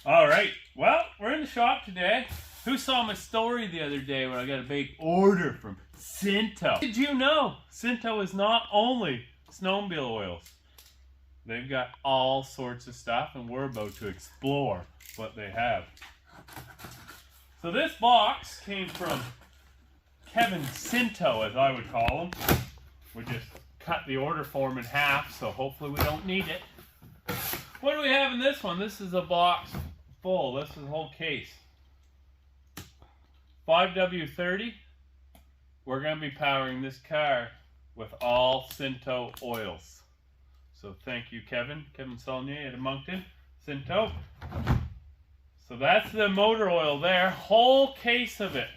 All right, well, we're in the shop today. Who saw my story the other day when I got a big order from Sinto? Did you know Sinto is not only snowmobile oils? They've got all sorts of stuff, and we're about to explore what they have. So this box came from Kevin Sinto, as I would call him. We just cut the order form in half, so hopefully we don't need it. What do we have in this one? This is a box full. This is a whole case. 5W30. We're going to be powering this car with all Sinto oils. So thank you, Kevin Saulnier at Moncton, Sinto. So that's the motor oil there. Whole case of it.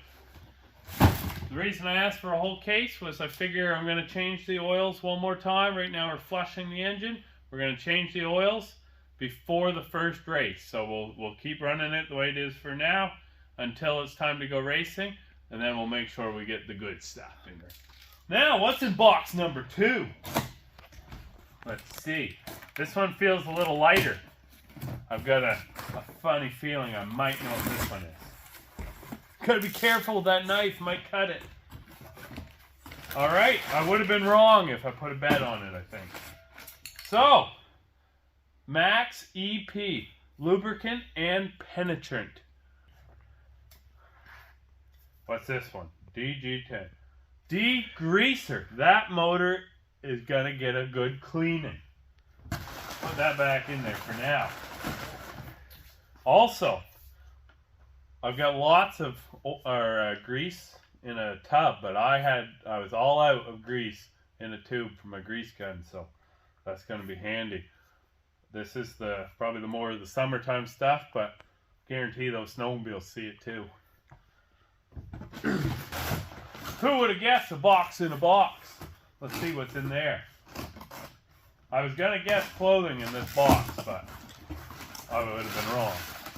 The reason I asked for a whole case was I figure I'm going to change the oils one more time. Right now we're flushing the engine. We're going to change the oils before the first race. So we'll keep running it the way it is for now until it's time to go racing, and then we'll make sure we get the good stuff in there. Now, what's in box number 2? Let's see. This one feels a little lighter. I've got a funny feeling I might know what this one is. Gotta be careful with that knife, might cut it. Alright, I would have been wrong if I put a bet on it, I think. So, Max EP, lubricant and penetrant. What's this one? DG10. Degreaser. That motor is going to get a good cleaning. Put that back in there for now. Also, I've got lots of grease in a tub, but I was all out of grease in a tube for my grease gun, so that's going to be handy. This is probably the more of the summertime stuff, but guarantee those snowmobiles see it too. Who would have guessed a box in a box? Let's see what's in there. I was going to guess clothing in this box, but I would have been wrong.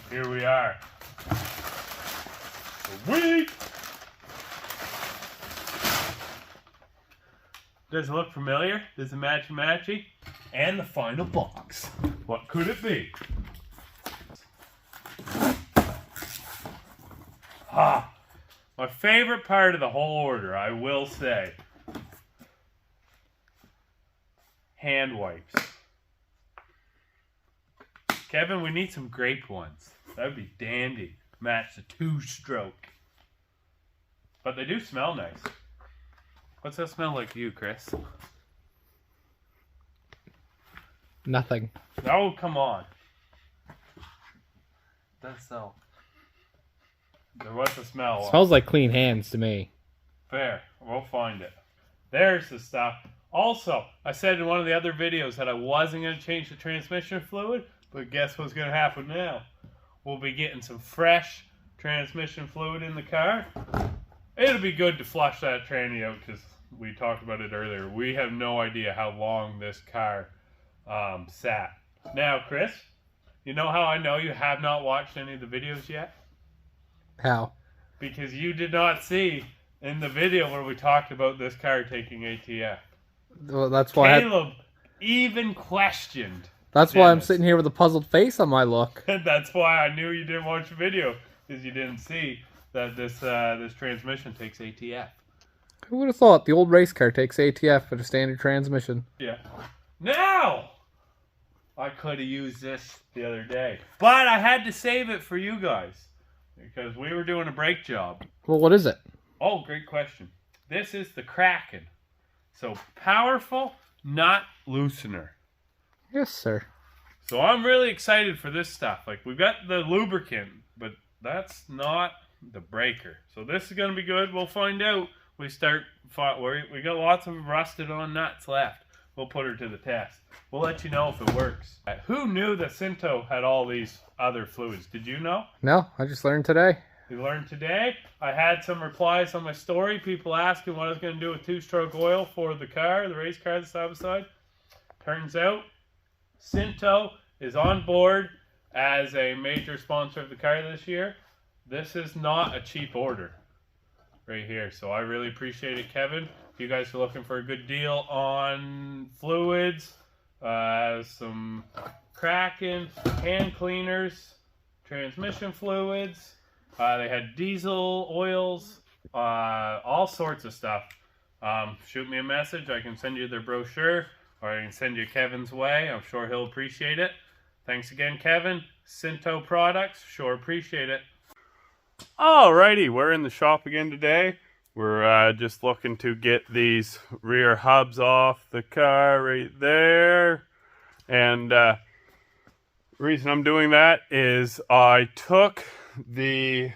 Here we are. Sweet! Does it look familiar? Does it matchy-matchy? And the final box. What could it be? My favorite part of the whole order, I will say. Hand wipes. Kevin, we need some grape ones. That would be dandy. Match the 2-stroke. But they do smell nice. What's that smell like to you, Chris? Nothing. Oh, come on. That's so. What's the smell? Smells like clean hands to me. Fair. We'll find it. There's the stuff. Also, I said in one of the other videos that I wasn't going to change the transmission fluid, but guess what's going to happen now? We'll be getting some fresh transmission fluid in the car. It'll be good to flush that tranny out because we talked about it earlier. We have no idea how long this car sat. Now, Chris, you know how I know you have not watched any of the videos yet? How? Because you did not see in the video where we talked about this car taking ATF. Well, that's why Caleb even questioned. That's why I'm sitting here with a puzzled face on my look. That's why I knew you didn't watch the video, because you didn't see that this transmission takes ATF. Who would have thought the old race car takes ATF for the standard transmission? Yeah. Now, I could have used this the other day, but I had to save it for you guys because we were doing a brake job. Well, what is it? Oh, great question. This is the Kraken. So powerful nut loosener. Yes, sir. So I'm really excited for this stuff. Like, we've got the lubricant, but that's not the breaker. So this is going to be good. We'll find out. We got lots of rusted on nuts left. We'll put her to the test. We'll let you know if it works. Who knew that Sinto had all these other fluids? Did you know? No, I just learned today. You learned today. I had some replies on my story. People asking what I was going to do with 2-stroke oil for the car, the race car that's side by side. Turns out, Sinto is on board as a major sponsor of the car this year. This is not a cheap order right here. So I really appreciate it, Kevin. If you guys are looking for a good deal on fluids, some Kraken, hand cleaners, transmission fluids. They had diesel oils, all sorts of stuff. Shoot me a message. I can send you their brochure, or I can send you Kevin's way. I'm sure he'll appreciate it. Thanks again, Kevin. Sinto Products, sure appreciate it. Alrighty, we're in the shop again today. We're just looking to get these rear hubs off the car right there. And reason I'm doing that is I took the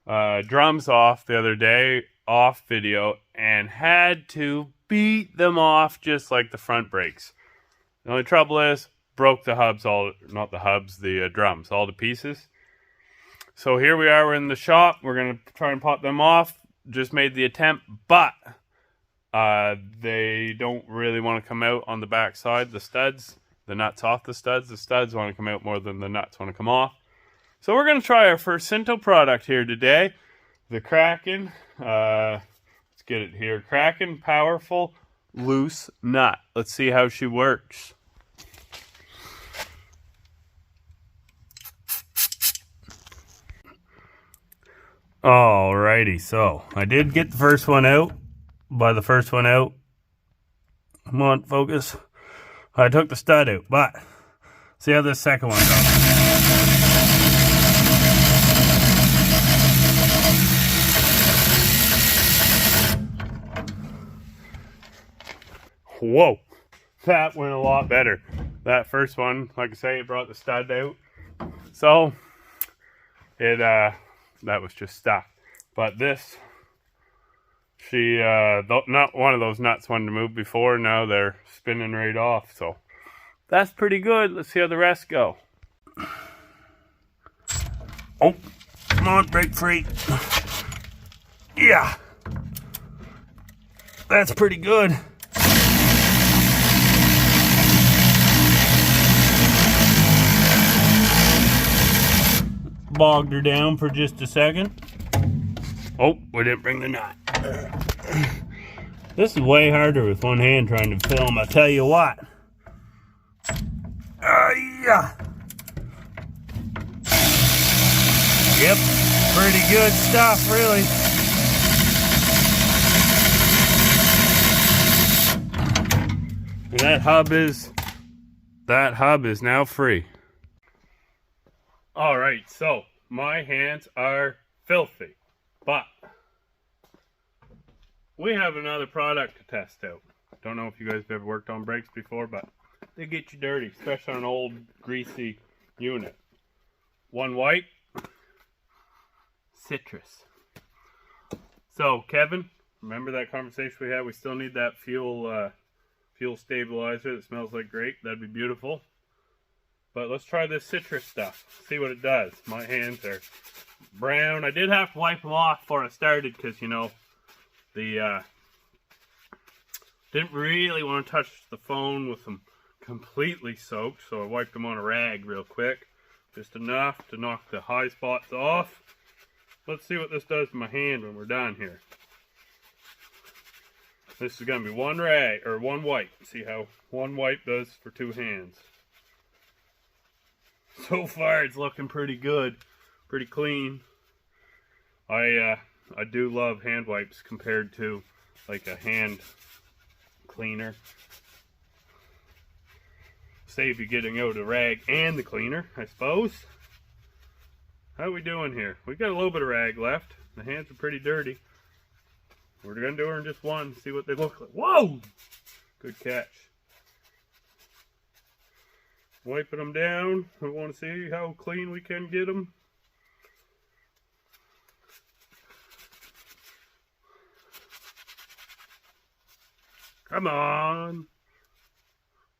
drums off the other day, off video, and had to beat them off just like the front brakes. The only trouble is, broke the hubs, the drums, all to pieces. So here we are, we're in the shop. We're going to try and pop them off. Just made the attempt, but they don't really want to come out on the back side, the studs, the nuts off the studs. The studs want to come out more than the nuts want to come off. So we're going to try our first Sinto product here today. The Kraken, let's get it here. Kraken Powerful Loose Nut. Let's see how she works. Alrighty, so I did get the first one out. By the first one out, come on, focus. I took the stud out, but see how this second one goes. Whoa, that went a lot better. That first one, like I say, it brought the stud out. So it that was just stuck. But this, not one of those nuts wanted to move before. Now they're spinning right off. So that's pretty good. Let's see how the rest go. Oh, come on, break free. Yeah, that's pretty good. Bogged her down for just a second. Oh, we didn't bring the nut. This is way harder with one hand trying to film, I'll tell you what. Yeah. Yep, pretty good stuff, really. And that hub is now free. Alright, so my hands are filthy, but we have another product to test out. Don't know if you guys have ever worked on brakes before, but they get you dirty, especially on an old greasy unit. One white, citrus. So Kevin, remember that conversation we had? We still need that fuel stabilizer that smells like grape. That'd be beautiful. But let's try this citrus stuff, see what it does. My hands are brown. I did have to wipe them off before I started because, you know, didn't really want to touch the phone with them completely soaked, so I wiped them on a rag real quick. Just enough to knock the high spots off. Let's see what this does to my hand when we're done here. This is going to be one rag, or one wipe. See how one wipe does for two hands. So far, it's looking pretty good, pretty clean. I do love hand wipes compared to like a hand cleaner. Save you getting out a rag and the cleaner, I suppose. How are we doing here? We got a little bit of rag left. The hands are pretty dirty. We're gonna do her in just one, see what they look like. Whoa! Good catch. Wiping them down. We want to see how clean we can get them. Come on.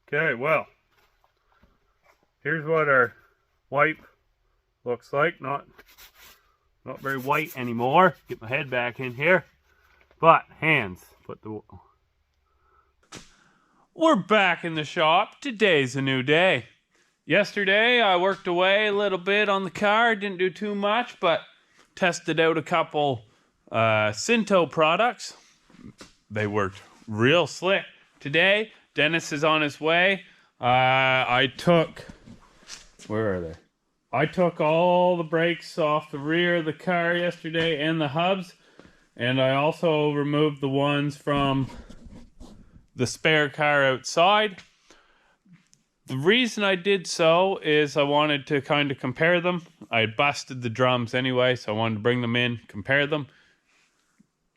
Okay, well, here's what our wipe looks like. Not very white anymore. Get my head back in here. But hands. We're back in the shop. Today's a new day. Yesterday I worked away a little bit on the car. Didn't do too much, but tested out a couple Sinto products. They worked real slick. Today, Dennis is on his way. I took... Where are they? I took all the brakes off the rear of the car yesterday and the hubs, and I also removed the ones from the spare car outside. The reason I did so is I wanted to kind of compare them. I had busted the drums anyway, so I wanted to bring them in, compare them.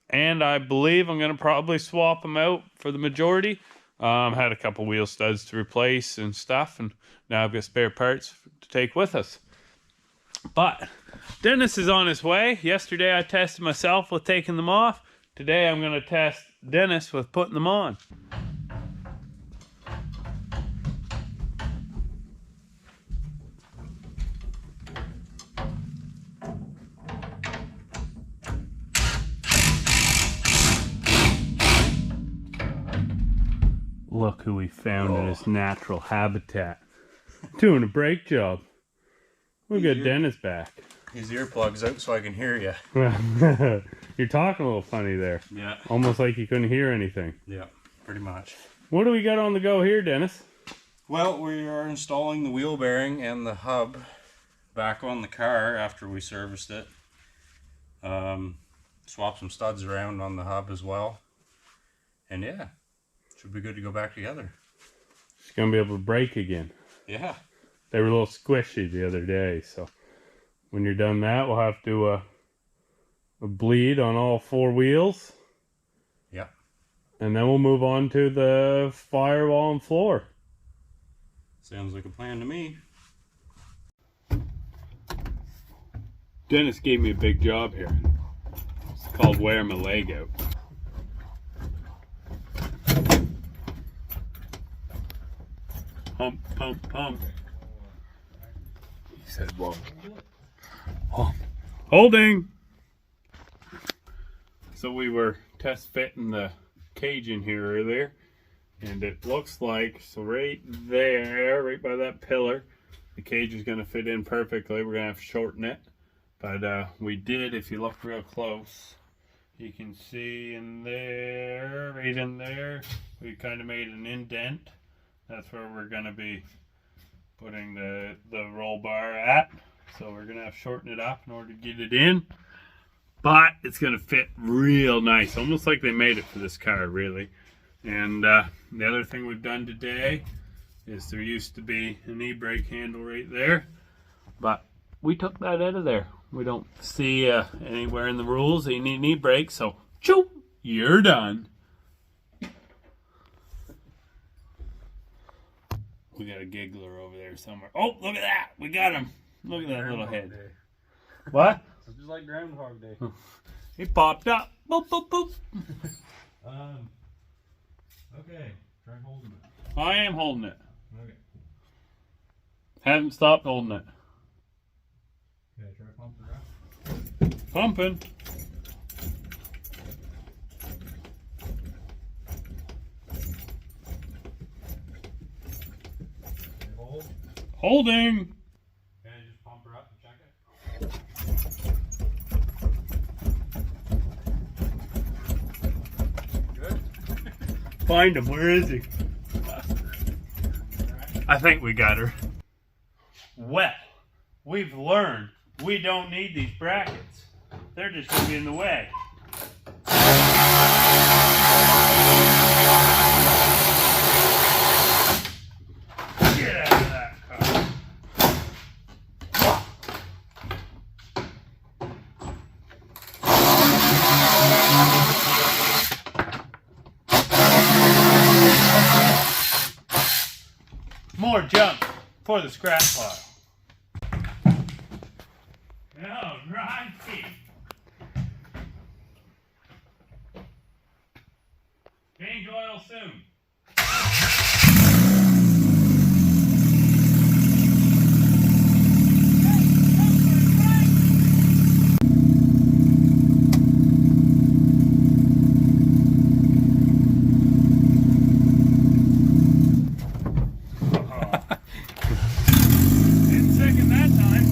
And I believe I'm going to probably swap them out for the majority. Had a couple wheel studs to replace and stuff, and now I've got spare parts to take with us. But Dennis is on his way. Yesterday I tested myself with taking them off. Today I'm going to test Dennis with putting them on. Look who we found in his natural habitat. Doing a brake job. We'll get Dennis back. His earplugs out so I can hear you. You're talking a little funny there. Yeah. Almost like you couldn't hear anything. Yeah, pretty much. What do we got on the go here, Dennis? Well, we are installing the wheel bearing and the hub back on the car after we serviced it. Swap some studs around on the hub as well. And yeah, should be good to go back together. It's going to be able to brake again. Yeah. They were a little squishy the other day, so when you're done that, we'll have to a bleed on all four wheels. Yeah. And then we'll move on to the firewall and floor. Sounds like a plan to me. Dennis gave me a big job here. It's called wear my leg out. Pump, pump, pump. He said, whoa. Oh. Holding! So we were test fitting the cage in here earlier, and it looks like, so right there, right by that pillar, the cage is going to fit in perfectly. We're going to have to shorten it, but we did, if you look real close, you can see in there, right in there, we kind of made an indent. That's where we're going to be putting the roll bar at. So we're going to have to shorten it up in order to get it in. But it's going to fit real nice. Almost like they made it for this car, really. And the other thing we've done today is there used to be an e-brake handle right there. But we took that out of there. We don't see anywhere in the rules that you need an e-brake. So, choo, you're done. We got a giggler over there somewhere. Oh, look at that. We got him. Look at that little head. Day. What? It's just like Groundhog Day. He popped up. Boop, boop, boop. Okay. Try holding it. I am holding it. Okay. Haven't stopped holding it. Okay, try pumping it up. Pumping. Okay, hold. Holding. Okay, just pump her up and check it. Good. Find him. Where is he? I think we got her. Well, we've learned we don't need these brackets. They're just going to be in the way. Get out of that car. More junk for the scrap pile. All right. Change oil soon. Didn't second that time.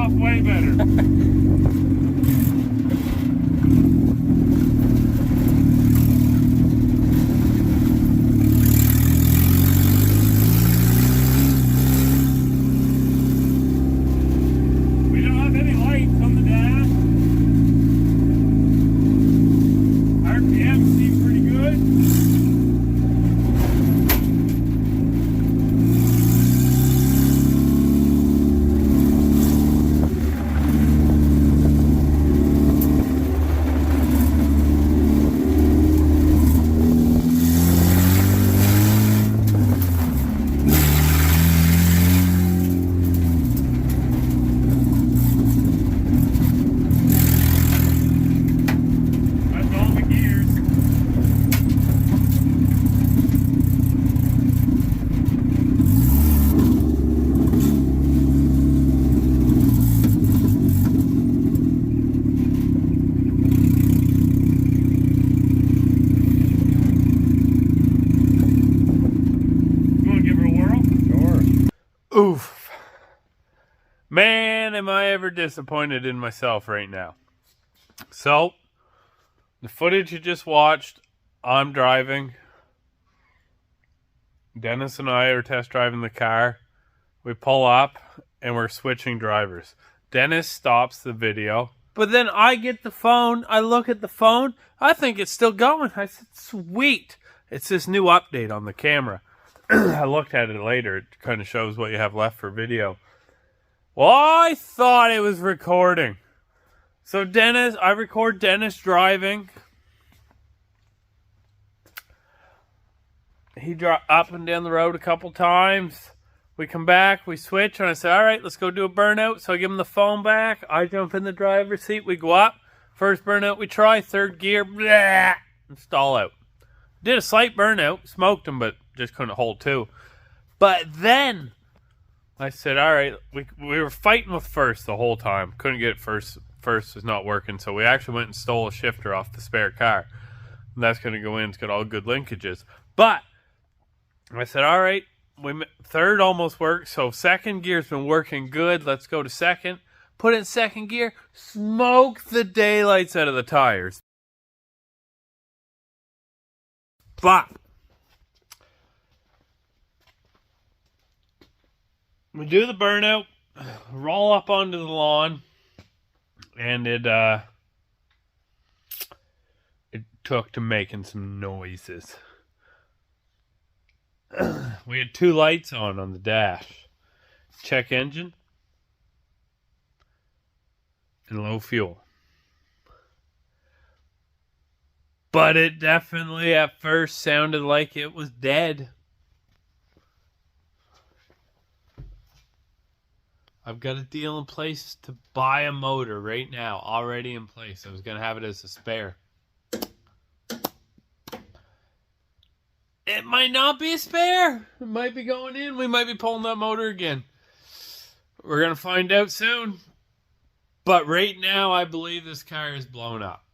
off way better. Oof. Man, am I ever disappointed in myself right now. So, the footage you just watched, I'm driving. Dennis and I are test driving the car. We pull up and we're switching drivers. Dennis stops the video. But then I get the phone. I look at the phone. I think it's still going. I said, sweet. It's this new update on the camera. I looked at it later. It kind of shows what you have left for video. Well, I thought it was recording. So I record Dennis driving. He drove up and down the road a couple times. We come back, we switch, and I said, all right, let's go do a burnout. So I give him the phone back. I jump in the driver's seat. We go up. First burnout we try, third gear, blah, and stall out. Did a slight burnout, smoked him, but just couldn't hold two. But then I said, all right, we were fighting with first the whole time. Couldn't get first. First was not working, so we actually went and stole a shifter off the spare car. And that's going to go in. It's got all good linkages. But I said, all right, third almost worked, so second gear's been working good. Let's go to second. Put in second gear, smoke the daylights out of the tires. But we do the burnout, roll up onto the lawn, and it took to making some noises. We had two lights on the dash. Check engine and low fuel. But it definitely at first sounded like it was dead. I've got a deal in place to buy a motor right now, already in place. I was going to have it as a spare. It might not be a spare. It might be going in. We might be pulling that motor again. We're going to find out soon. But right now, I believe this car is blown up.